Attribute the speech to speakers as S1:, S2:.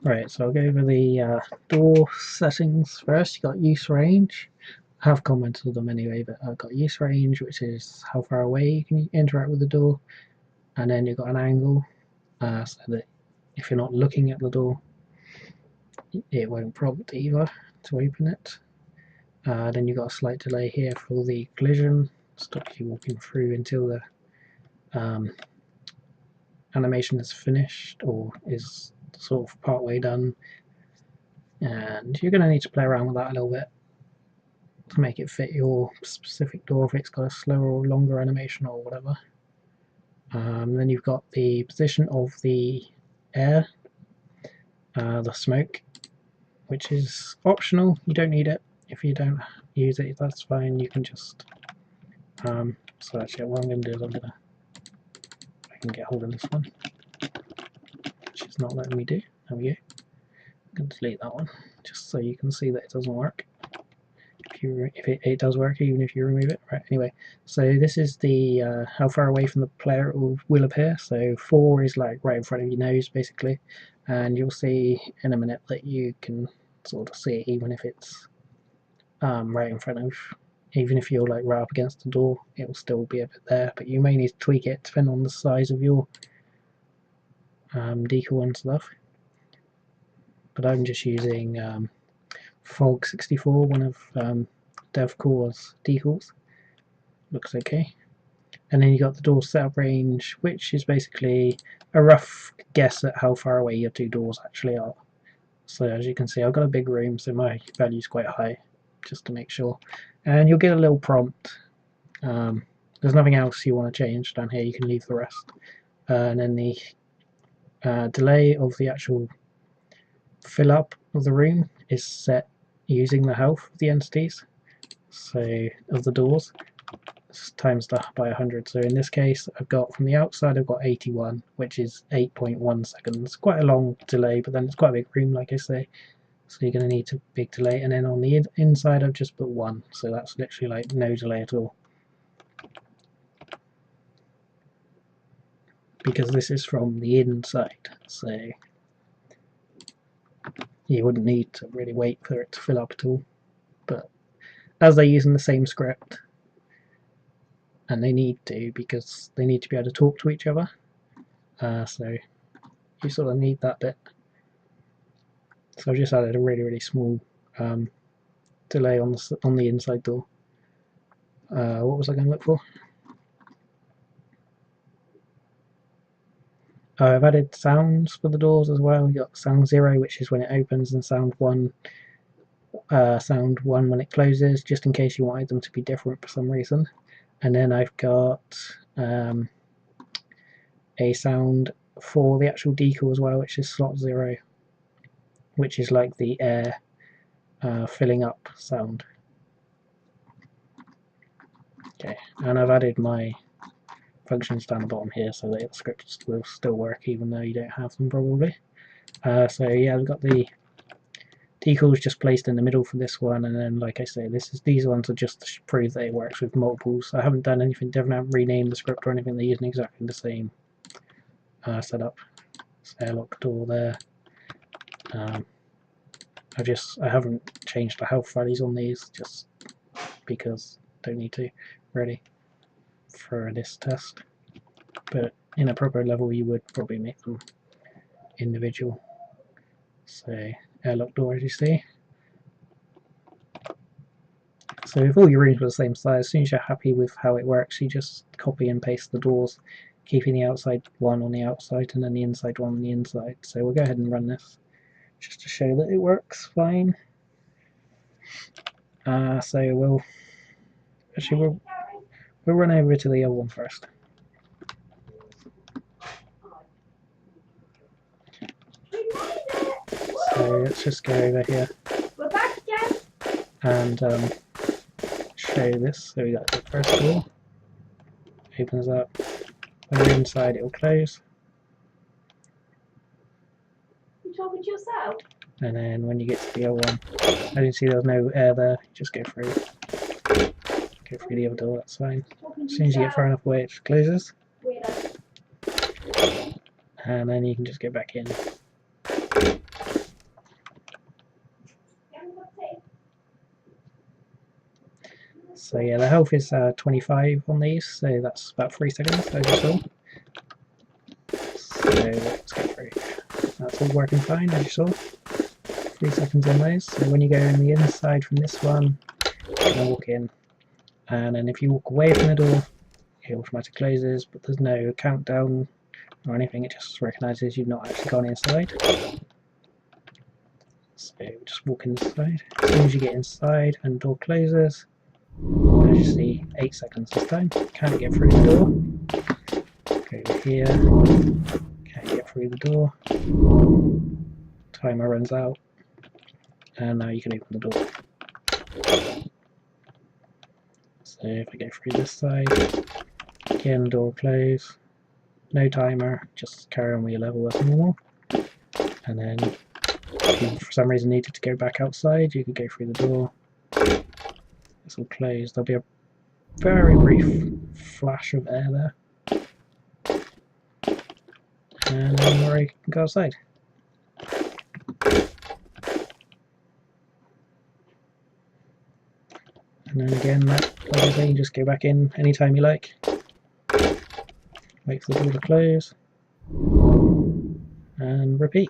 S1: Right, so I'll go over the door settings first. You've got use range. I have commented on them anyway, but I've got use range, which is how far away you can interact with the door, and then you've got an angle, so that if you're not looking at the door, it won't prompt either to open it. Then you've got a slight delay here for the collision, stop you walking through until the animation is finished or is sort of part way done, and you're going to need to play around with that a little bit to make it fit your specific door if it's got a slower or longer animation or whatever. Then you've got the position of the air, the smoke, which is optional. You don't need it. If you don't use it, that's fine. You can just so actually what I'm going to do is I can get hold of this one, which is not letting me do. There we go. I'm going to delete that one just so you can see that it doesn't work. If it does work, even if you remove it. Right. Anyway, so this is the how far away from the player it will appear. So 4 is like right in front of your nose, basically, and you'll see in a minute that you can sort of see it, even if it's right in front of. Even if you're like right up against the door, it will still be a bit there. But you may need to tweak it depending on the size of your decal and stuff. But I'm just using Fog 64, one of DevCore's decals. Looks okay. And then you got the door setup range, which is basically a rough guess at how far away your two doors actually are. So as you can see, I've got a big room, so my value is quite high, just to make sure. And you'll get a little prompt. There's nothing else you want to change down here, you can leave the rest. And then the delay of the actual fill up of the room is set using the health of the entities, so of the doors, times that by 100. So in this case, I've got from the outside, I've got 81, which is 8.1 seconds. Quite a long delay, but then it's quite a big room, like I say, so you're going to need a big delay. And then on the inside, I've just put 1, so that's literally like no delay at all, because this is from the inside, so you wouldn't need to really wait for it to fill up at all. But as they're using the same script, and they need to, because they need to be able to talk to each other, so you sort of need that bit. So I've just added a really small delay on the inside door. What was I going to look for? I've added sounds for the doors as well. You've got sound 0, which is when it opens, and sound 1 when it closes, just in case you wanted them to be different for some reason. And then I've got a sound for the actual decal as well, which is slot 0, which is like the air filling up sound. Okay, and I've added my functions down the bottom here so that the scripts will still work even though you don't have them probably. So yeah, we've got the decals just placed in the middle for this one, and then like I say, these ones are just to prove that it works with multiples. I haven't done anything different, I haven't renamed the script or anything, they're using exactly the same setup. It's airlock door there. I haven't changed the health values on these just because I don't need to really for this test, but in a proper level you would probably make them individual. So airlock door, as you see. So if all your rooms were the same size, as soon as you're happy with how it works, you just copy and paste the doors, keeping the outside one on the outside and then the inside one on the inside. So we'll go ahead and run this just to show that it works fine. So we'll run over to the other one first. So let's just go over here and show this. So we got the first door, opens up, when you're inside it will close.
S2: You talking to yourself?
S1: And then when you get to the other one, as you can see there's no air there, just go through the other door, that's fine. As soon as you get far enough away it just closes. And then you can just go back in. So yeah, the health is 25 on these, so that's about 3 seconds overall. So let's go through. That's all working fine, as you saw. 3 seconds on those. So when you go in the inside from this one, you're going to walk in, and then if you walk away from the door, it automatically closes, but there's no countdown or anything, it just recognises you've not actually gone inside. So just walk inside. As soon as you get inside and the door closes, as you see, 8 seconds this time. Can't get through the door. Go over here. Can't get through the door. Timer runs out. And now you can open the door. So if I go through this side, again the door will close. No timer, just carry on with your level as normal. And then if you for some reason needed to go back outside, you could go through the door. This will close. There'll be a very brief flash of air there. And then you can go outside. And then again, like I say, you just go back in anytime you like. Wait for the door to close. And repeat.